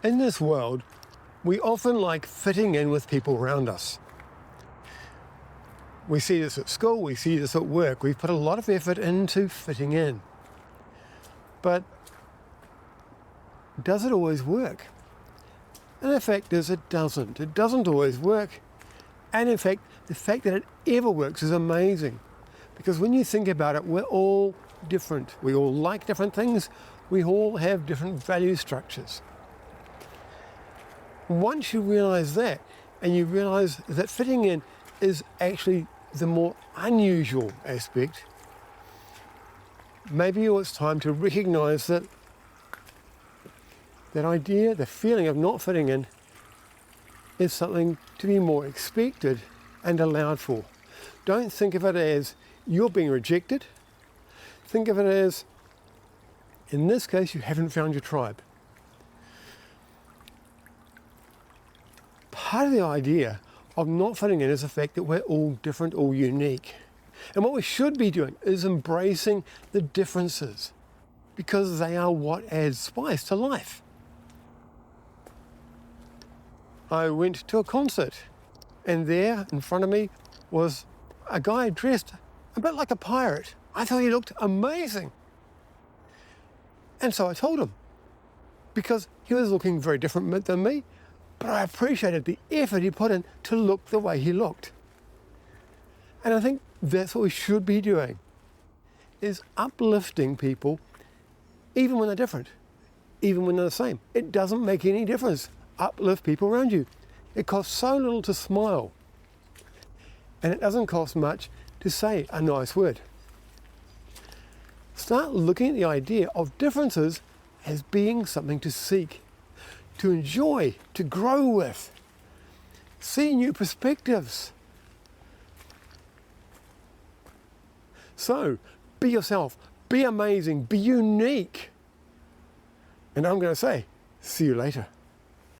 In this world, we often like fitting in with people around us. We see this at school, we see this at work. We put a lot of effort into fitting in. But does it always work? And the fact is it doesn't. It doesn't always work. And in fact, the fact that it ever works is amazing. Because when you think about it, we're all different. We all like different things. We all have different value structures. Once you realize that, and you realize that fitting in is actually the more unusual aspect, maybe it's time to recognize that that idea, the feeling of not fitting in, is something to be more expected and allowed for. Don't think of it as you're being rejected. Think of it as, in this case, you haven't found your tribe. Part of the idea of not fitting in is the fact that we're all different, all unique. And what we should be doing is embracing the differences, because they are what adds spice to life. I went to a concert, and there in front of me was a guy dressed a bit like a pirate. I thought he looked amazing. And so I told him, because he was looking very different than me, but I appreciated the effort he put in to look the way he looked. And I think that's what we should be doing, is uplifting people even when they're different, even when they're the same. It doesn't make any difference. Uplift people around you. It costs so little to smile, and it doesn't cost much to say a nice word. Start looking at the idea of differences as being something to seek, to enjoy, to grow with. See new perspectives. So, be yourself, be amazing, be unique. And I'm going to say, see you later.